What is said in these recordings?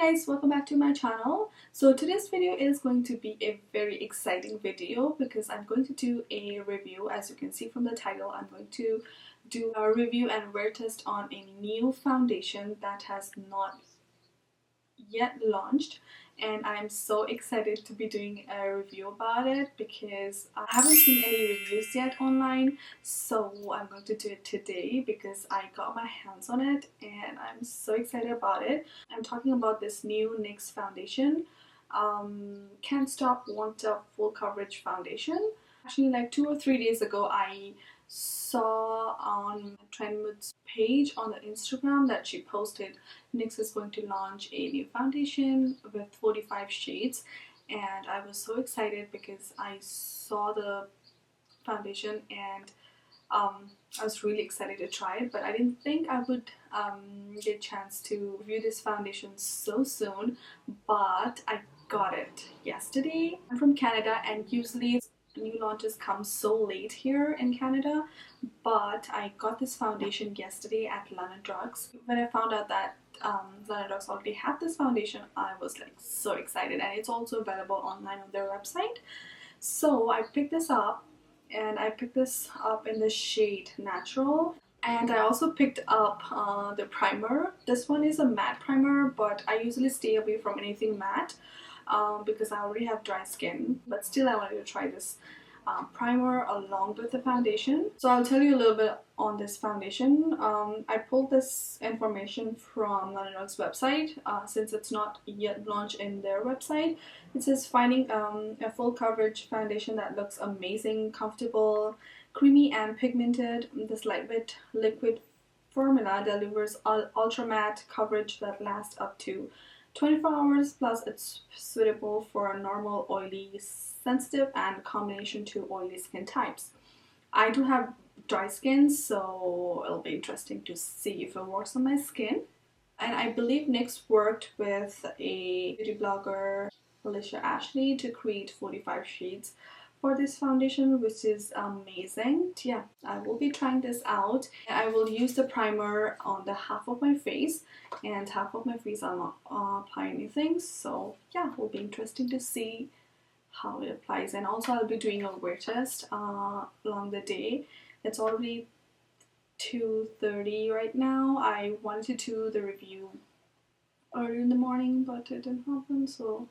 guys, welcome back to my channel. So today's video is going to be a very exciting video because I'm going to do a review. As you can see from the title, I'm going to do a review and wear test on a new foundation that has not yet launched, and I'm so excited to be doing a review about it because I haven't seen any reviews yet online, so I'm going to do it today because I got my hands on it and I'm so excited about it. I'm talking about this new NYX foundation, Can't Stop Won't Stop Full Coverage Foundation. Actually, like 2 or 3 days ago, I saw on Trendmood's page on the Instagram that she posted NYX is going to launch a new foundation with 45 shades, and I was so excited because I saw the foundation and I was really excited to try it, but I didn't think I would get a chance to review this foundation so soon, but I got it yesterday. I'm from Canada and usually new launches come so late here in Canada, but I got this foundation yesterday at London Drugs. When I found out that London Drugs already had this foundation, I was like so excited, and it's also available online on their website. So I picked this up, and I picked this up in the shade Natural. And I also picked up the primer. This one is a matte primer, but I usually stay away from anything matte because I already have dry skin. But still, I wanted to try this primer along with the foundation. So I'll tell you a little bit on this foundation. I pulled this information from NYX website since it's not yet launched in their website. It says finding a full coverage foundation that looks amazing, comfortable, creamy and pigmented. This lightweight liquid formula delivers ultra matte coverage that lasts up to 24 hours, plus it's suitable for normal, oily, sensitive and combination to oily skin types. I do have dry skin, so it'll be interesting to see if it works on my skin. And I believe NYX worked with a beauty blogger, Alissa Ashley, to create 45 shades for this foundation, which is amazing. Yeah, I will be trying this out. I will use the primer on the half of my face, and half of my face I'll not apply anything. So yeah, it will be interesting to see how it applies. And also I'll be doing a wear test along the day. It's already 2:30 right now. I wanted to do the review early in the morning, but it didn't happen, so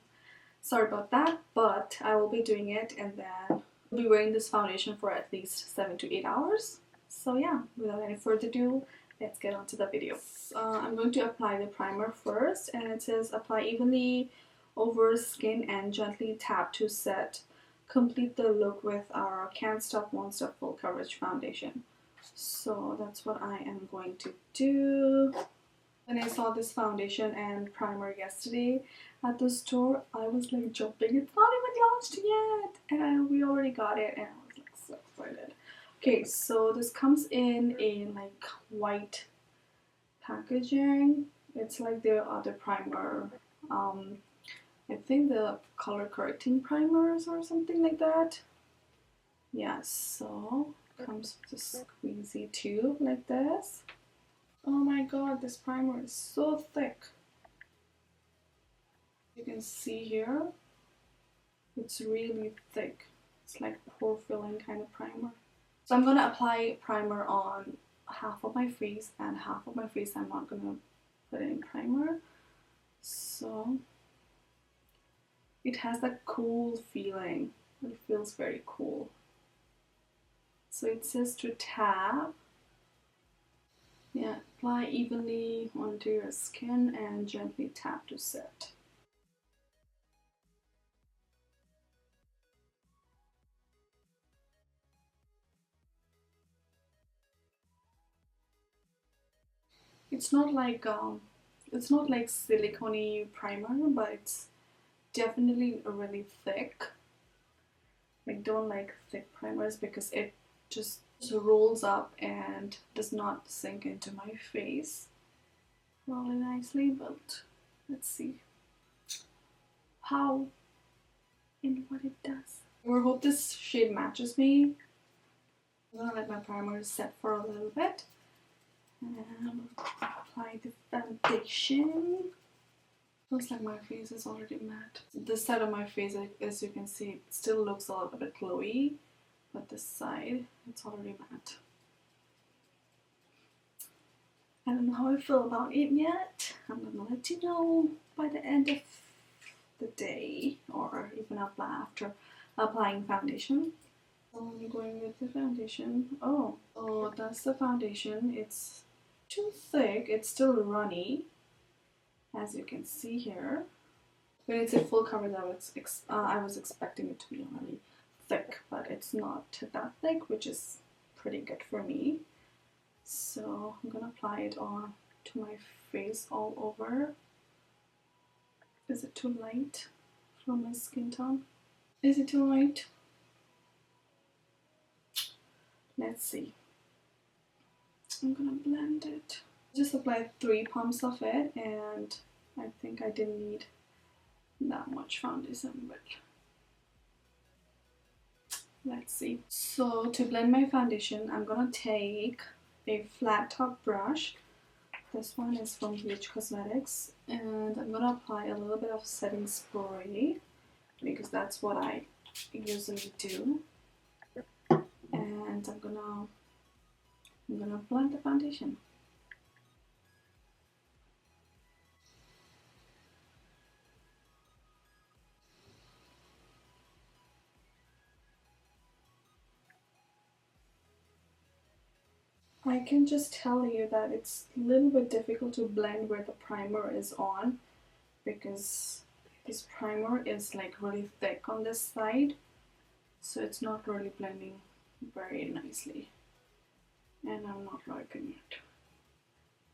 sorry about that, but I will be doing it, and then I'll be wearing this foundation for at least 7 to 8 hours. So yeah, without any further ado, let's get on to the video. I'm going to apply the primer first, and it says apply evenly over skin and gently tap to set. Complete the look with our Can't Stop Won't Stop Full Coverage Foundation. So that's what I am going to do. When I saw this foundation and primer yesterday at the store, I was like jumping. It's not even launched yet, and we already got it, and I was like so excited. Okay, so this comes in a like white packaging. It's like the other primer. I think the color correcting primers or something like that. Yeah, so it comes with a squeezy tube like this. Oh my god, this primer is so thick. You can see here, it's really thick. It's like pore filling kind of primer. So I'm gonna apply primer on half of my face, and half of my face I'm not gonna put any primer. So it has that cool feeling. It feels very cool. So it says to tap. Yeah, apply evenly onto your skin and gently tap to set. It's not like silicone primer, but it's definitely really thick. I don't like thick primers because it just rolls up and does not sink into my face really nicely. But let's see how and what it does. I hope this shade matches me. I'm gonna let my primer set for a little bit, and apply the foundation. Looks like my face is already matte. This side of my face, as you can see, it still looks a little bit glowy, but this side, it's already matte. I don't know how I feel about it yet. I'm gonna let you know by the end of the day, or even after applying foundation. So I'm going with the foundation. Oh, that's the foundation. It's too thick. It's still runny, as you can see here. When it's a full coverage, I was expecting it to be really thick, but it's not that thick, which is pretty good for me. So I'm gonna apply it on to my face all over. Is it too light for my skin tone? Is it too light? Let's see. I'm gonna blend it. Just applied 3 pumps of it, and I think I didn't need that much foundation, but let's see. So to blend my foundation, I'm gonna take a flat top brush. This one is from BH Cosmetics, and I'm gonna apply a little bit of setting spray because that's what I usually do. And I'm gonna blend the foundation. I can just tell you that it's a little bit difficult to blend where the primer is on, because this primer is like really thick on this side, so it's not really blending very nicely, and I'm not liking it.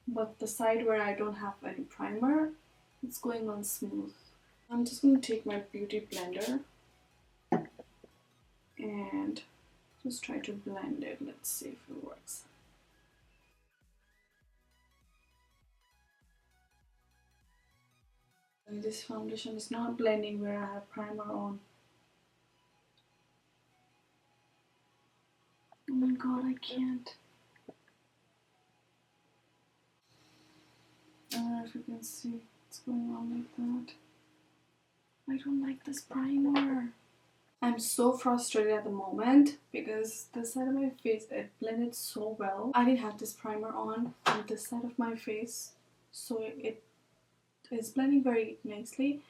But the side where I don't have any primer, it's going on smooth. I'm just going to take my beauty blender and just try to blend it. Let's see if it works. And this foundation is not blending where I have primer on. Oh my god, I can't. I don't know if you can see what's going on like that. I don't like this primer. I'm so frustrated at the moment because this side of my face, it blended so well. I didn't have this primer on this side of my face, so it is blending very nicely.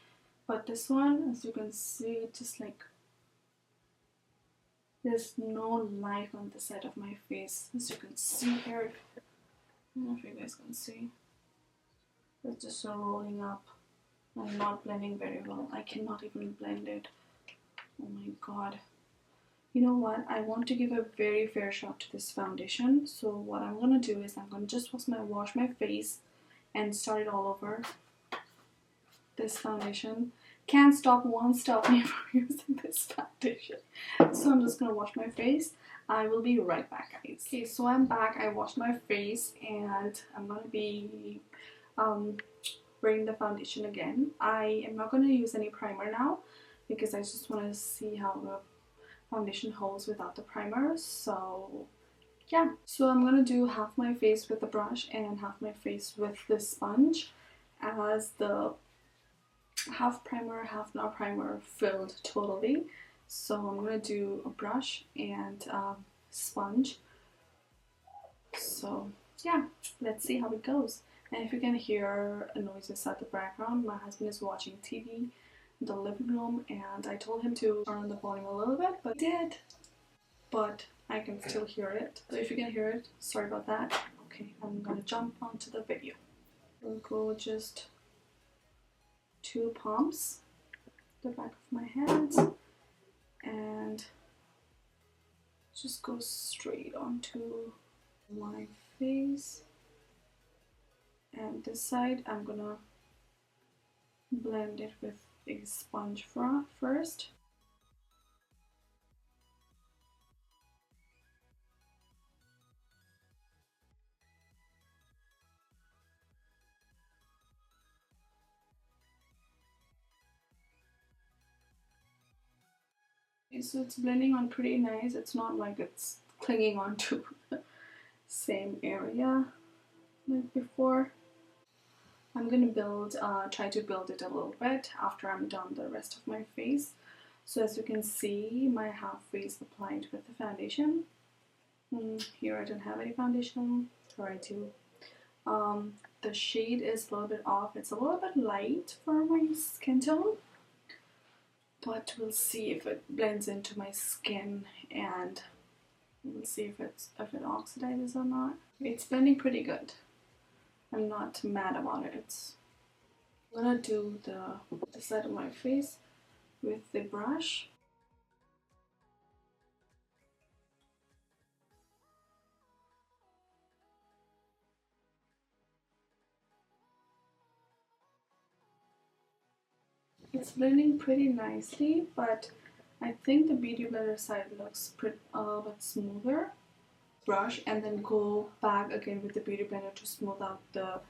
But this one, as you can see, it just like, there's no light on the side of my face. As you can see here, I don't know if you guys can see. It's just rolling up and not blending very well. I cannot even blend it. Oh my god. You know what? I want to give a very fair shot to this foundation. So what I'm gonna do is I'm gonna just wash my face and start it all over. This foundation can't stop, won't stop me from using this foundation. So I'm just gonna wash my face. I will be right back, guys. Okay, so I'm back. I washed my face and I'm gonna be wearing the foundation again. I am not gonna use any primer now because I just want to see how the foundation holds without the primer. So yeah, so I'm gonna do half my face with the brush and half my face with this sponge, as the half primer, half not primer filled totally. So I'm gonna do a brush and sponge. So yeah, let's see how it goes. And if you can hear noises at the background, my husband is watching TV in the living room, and I told him to turn the volume a little bit, but he did. But I can still hear it. So if you can hear it, sorry about that. Okay, I'm gonna jump onto the video. We'll go just 2 pumps, the back of my hands, and just go straight onto my face. And this side, I'm gonna blend it with a sponge first. Okay, so it's blending on pretty nice. It's not like it's clinging onto the same area like before. I'm gonna try to build it a little bit after I'm done the rest of my face. So as you can see, my half face applied with the foundation. Here I don't have any foundation, or I do. The shade is a little bit off. It's a little bit light for my skin tone, but we'll see if it blends into my skin, and we'll see if it oxidizes or not. It's blending pretty good. I'm not mad about it. I'm gonna do the side of my face with the brush. It's blending pretty nicely, but I think the Beauty Blender side looks a little bit smoother. Brush and then go back again with the Beauty Blender to smooth out the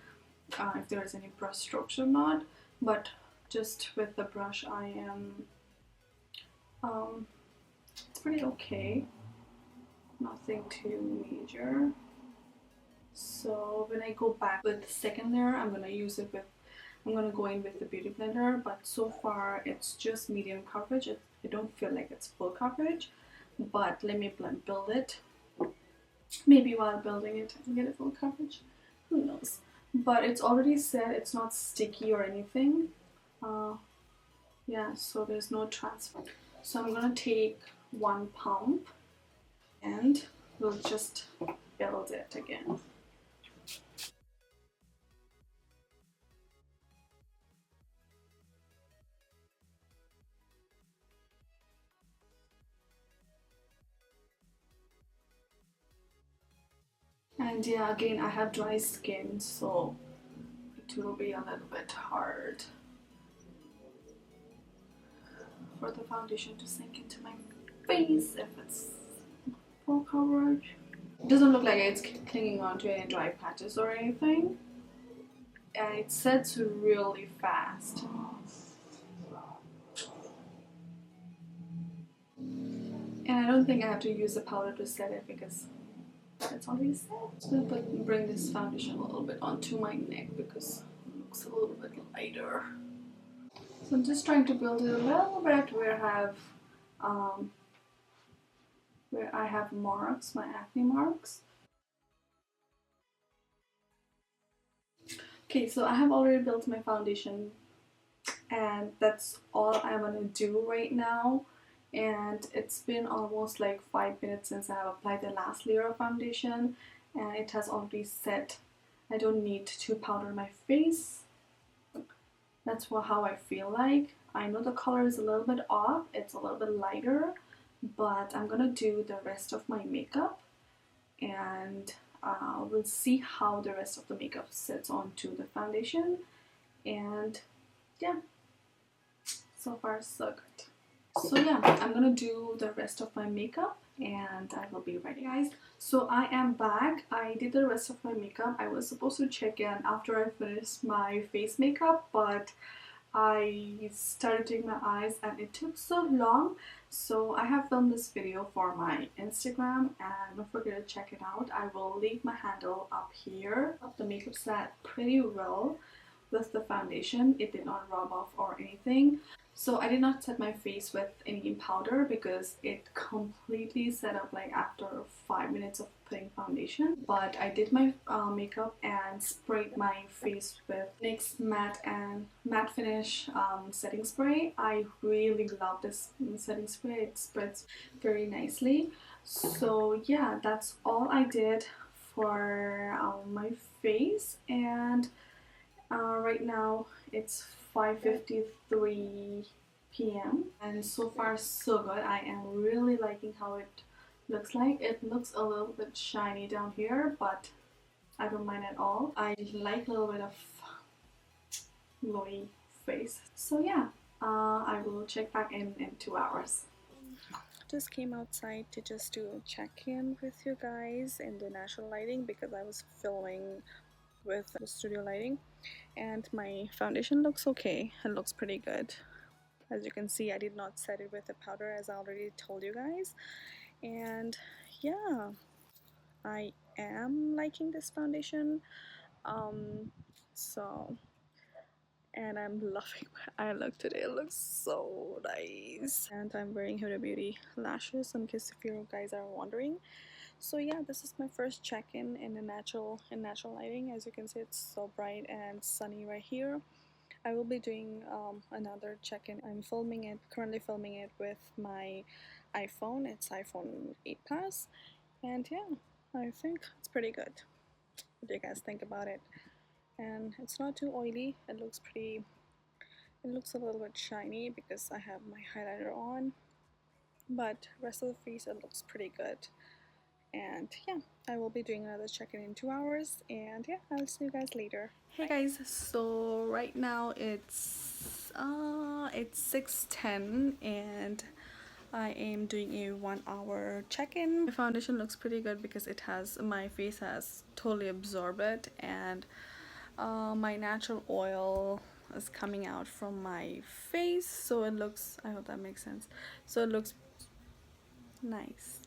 if there is any brush strokes or not. But just with the brush, I am it's pretty okay. Nothing too major. So when I go back with the second layer, I'm gonna go in with the Beauty Blender, but so far it's just medium coverage. I don't feel like it's full coverage, but let me build it. Maybe while building it, I can get a full coverage. Who knows? But it's already set. It's not sticky or anything. Yeah, so there's no transfer. So I'm gonna take one pump and we'll just build it again. And yeah, again, I have dry skin, so it will be a little bit hard for the foundation to sink into my face if it's full coverage. It doesn't look like it's clinging onto any dry patches or anything, and it sets really fast. And I don't think I have to use a powder to set it because it's already set. So I'm going to bring this foundation a little bit onto my neck because it looks a little bit lighter. So I'm just trying to build it a little bit where I have marks, my acne marks. Okay, so I have already built my foundation, and that's all I'm gonna do right now. And it's been almost like 5 minutes since I have applied the last layer of foundation, and it has already set. I don't need to powder my face. That's how I feel like. I know the color is a little bit off, it's a little bit lighter, but I'm gonna do the rest of my makeup, and we'll see how the rest of the makeup sets onto the foundation. And yeah, so far so good. So yeah, I'm gonna do the rest of my makeup and I will be ready, guys. So I am back. I did the rest of my makeup. I was supposed to check in after I finished my face makeup, but I started doing my eyes and it took so long. So I have filmed this video for my Instagram, and don't forget to check it out. I will leave my handle up here. The makeup set pretty well with the foundation. It did not rub off or anything. So I did not set my face with any powder because it completely set up like after 5 minutes of putting foundation. But I did my makeup and sprayed my face with NYX matte finish setting spray. I really love this setting spray. It spreads very nicely. So yeah, that's all I did for my face. And right now it's 5:53 p.m. and so far so good. I am really liking how it looks like. It looks a little bit shiny down here, but I don't mind at all. I like a little bit of glowy face. So yeah, I will check back in 2 hours. Just came outside to check in with you guys in the natural lighting because I was filming with the studio lighting, and my foundation looks okay. It looks pretty good. As you can see, I did not set it with a powder as I already told you guys. And yeah, I am liking this foundation. So and I'm loving my eye look today. It looks so nice. And I'm wearing Huda Beauty lashes in case if you guys are wondering. So yeah, this is my first check-in in natural lighting. As you can see, it's so bright and sunny right here. I will be doing another check-in. I'm currently filming it with my iPhone. It's iPhone 8 Plus, and yeah, I think it's pretty good. What do you guys think about it? And it's not too oily. It looks a little bit shiny because I have my highlighter on, but rest of the face it looks pretty good. And yeah, I will be doing another check-in in 2 hours, and yeah, I'll see you guys later. Hey guys, so right now it's 6:10 and I am doing a 1 hour check-in. My foundation looks pretty good because my face has totally absorbed it, and my natural oil is coming out from my face, so it looks, I hope that makes sense, so it looks nice.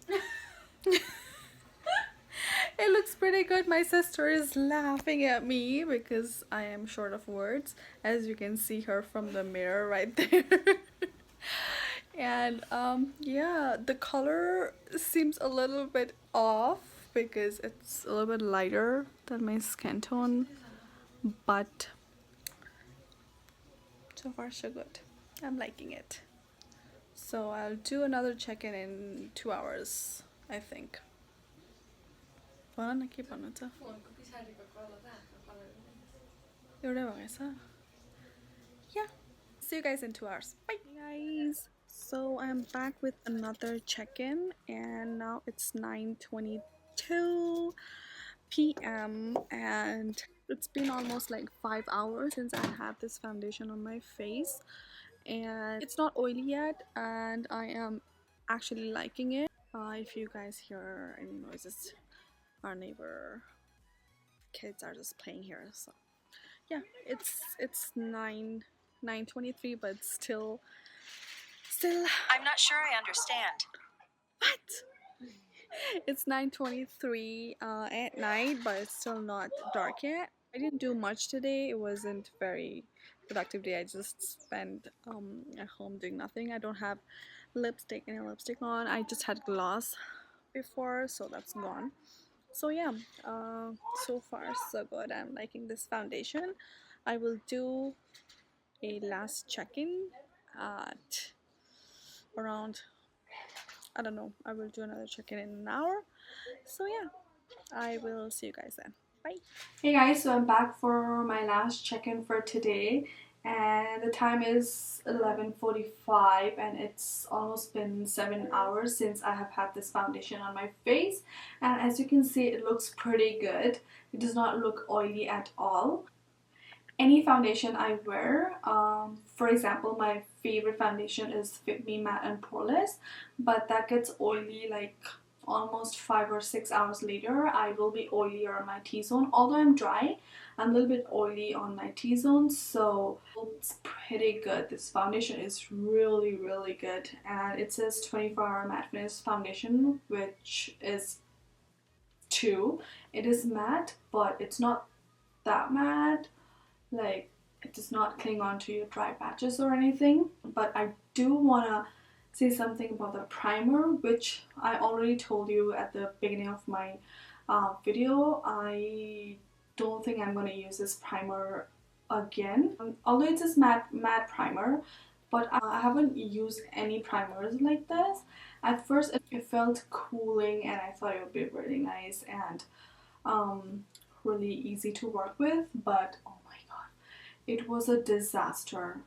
It looks pretty good. My sister is laughing at me because I am short of words, as you can see her from the mirror right there. And yeah, the color seems a little bit off because it's a little bit lighter than my skin tone, but so far so good. I'm liking it. So I'll do another check-in in 2 hours, I think. Yeah. See you guys in 2 hours. Bye guys. So I'm back with another check-in, and now it's 9:22 p.m. and it's been almost like 5 hours since I had this foundation on my face, and it's not oily yet, and I am actually liking it. If you guys hear any noises, our neighbor kids are just playing here, so yeah, it's 9:23, but still I'm not sure I understand. What? It's 9:23 at night, but it's still not dark yet. I didn't do much today. It wasn't very productive day. I just spent at home doing nothing. I don't have any lipstick on. I just had gloss before, so that's gone. So yeah, so far so good. I'm liking this foundation. I will do a last check-in at around, I don't know, I will do another check-in in an hour. So yeah, I will see you guys then. Bye. Hey guys, so I'm back for my last check-in for today, and the time is 11:45 and it's almost been 7 hours since I have had this foundation on my face, and as you can see it looks pretty good. It does not look oily at all. Any foundation I wear, for example, my favorite foundation is Fit Me Matte and Poreless, but that gets oily like almost 5 or 6 hours later. I will be oilier on my T-zone. Although I'm dry, I'm a little bit oily on my T-zone, so it's pretty good. This foundation is really good, and it says 24-hour matte finish foundation, which is 2. It is matte, but it's not that matte. Like, it does not cling on to your dry patches or anything. But I do want to say something about the primer, which I already told you at the beginning of my video. I don't think I'm going to use this primer again. Although it's a matte primer, but I haven't used any primers like this. At first it felt cooling and I thought it would be really nice and really easy to work with, but oh my god, it was a disaster.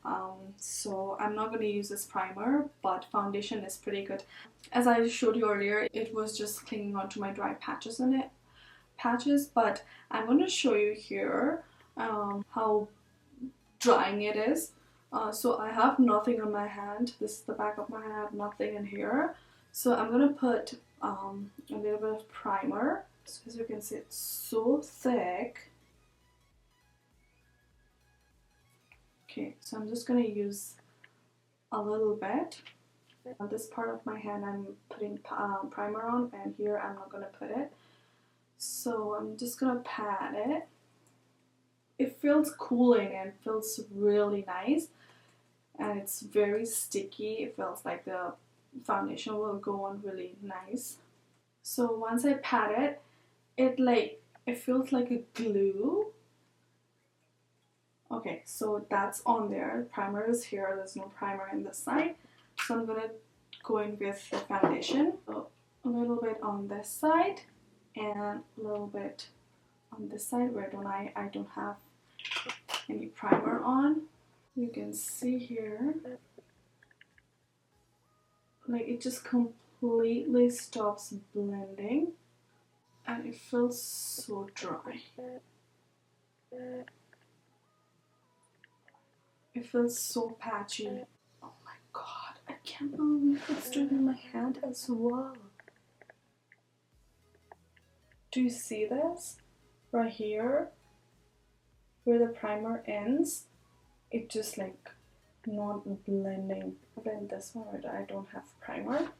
So I'm not going to use this primer, but foundation is pretty good. As I showed you earlier, it was just clinging onto my dry patches but I'm going to show you here how drying it is. So I have nothing on my hand. This is the back of my hand. I have nothing in here. So I'm going to put a little bit of primer. So as you can see, it's so thick. Okay, so I'm just going to use a little bit. On this part of my hand I'm putting primer on, and here I'm not going to put it. So I'm just going to pat it. it feels cooling and feels really nice, and it's very sticky. It feels like the foundation will go on really nice. So once I pat it, it feels like a glue. Okay, so that's on there. Primer is here. There's no primer in this side. So I'm gonna go in with the foundation. So a little bit on this side and a little bit on this side where I don't have any primer on. You can see here, like it just completely stops blending and it feels so dry. It feels so patchy. Oh my god, I can't believe it's doing in my hand as well. Do you see this? Right here, where the primer ends, it just like not blending. Blend this one where I don't have primer.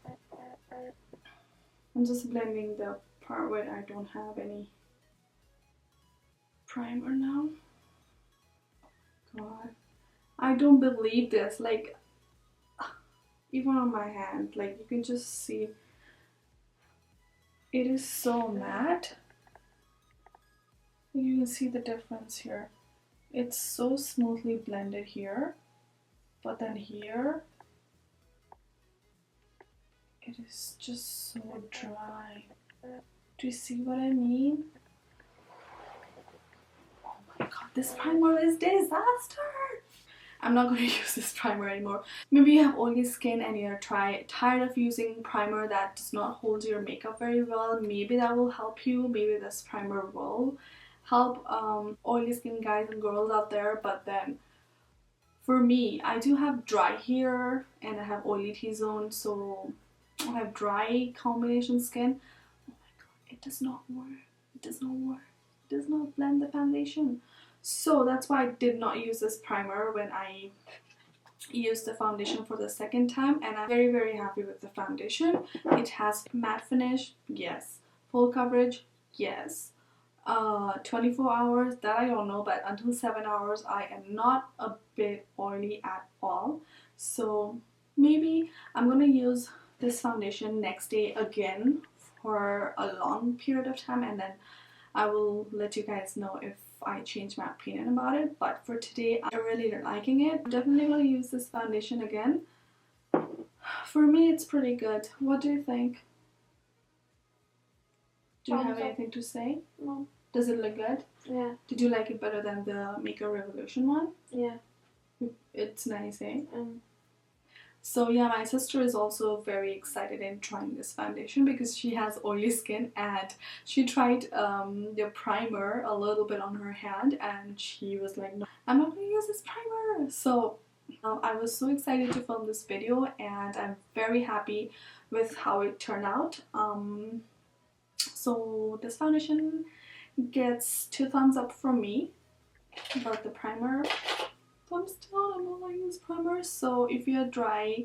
I'm just blending the part where I don't have any primer now. God, I don't believe this. Like, even on my hand, like you can just see it is so matte. You can see the difference here. It's so smoothly blended here, but then here it is just so dry. Do you see what I mean? Oh my god, this primer is disaster. I'm not going to use this primer anymore. Maybe you have oily skin and you're tired of using primer that does not hold your makeup very well. Maybe that will help you. Maybe this primer will help oily skin guys and girls out there. But then for me, I do have dry hair and I have oily T-zone, so I have dry combination skin. Oh my god, it does not work. It does not work. It does not blend the foundation. So that's why I did not use this primer when I used the foundation for the second time, and I'm very happy with the foundation. It has matte finish, yes. Full coverage, yes. 24 hours, that I don't know, but until 7 hours I am not a bit oily at all. So maybe I'm gonna use this foundation next day again for a long period of time, and then I will let you guys know if I change my opinion about it. But for today, I'm really liking it. I'm definitely going to use this foundation again. For me, it's pretty good. What do you think? Do you have anything to say? No. Does it look good? Yeah. Did you like it better than the Makeup Revolution one? Yeah. It's nice, eh? So yeah, my sister is also very excited in trying this foundation because she has oily skin, and she tried the primer a little bit on her hand and she was like, no, I'm not going to use this primer. So I was so excited to film this video and I'm very happy with how it turned out. So this foundation gets 2 thumbs up from me, but the primer, thumbs down. I'm not gonna use primer. So if you're dry,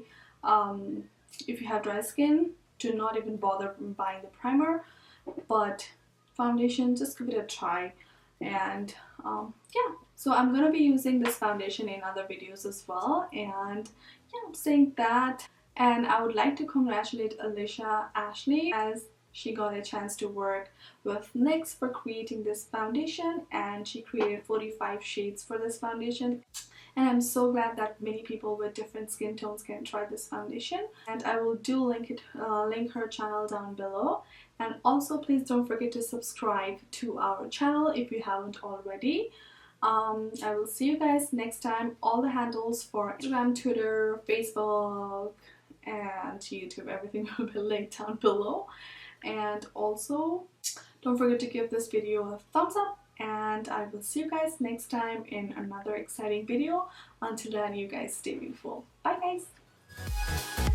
if you have dry skin, do not even bother buying the primer. But foundation, just give it a try. And yeah, so I'm gonna be using this foundation in other videos as well. And yeah, I'm saying that. And I would like to congratulate Alissa Ashley as she got a chance to work with NYX for creating this foundation, and she created 45 shades for this foundation. And I'm so glad that many people with different skin tones can try this foundation. And I will link her channel down below. And also please don't forget to subscribe to our channel if you haven't already. I will see you guys next time. All the handles for Instagram, Twitter, Facebook, and YouTube, everything will be linked down below. And also don't forget to give this video a thumbs up, and I will see you guys next time in another exciting video. Until then, you guys stay beautiful. Bye guys!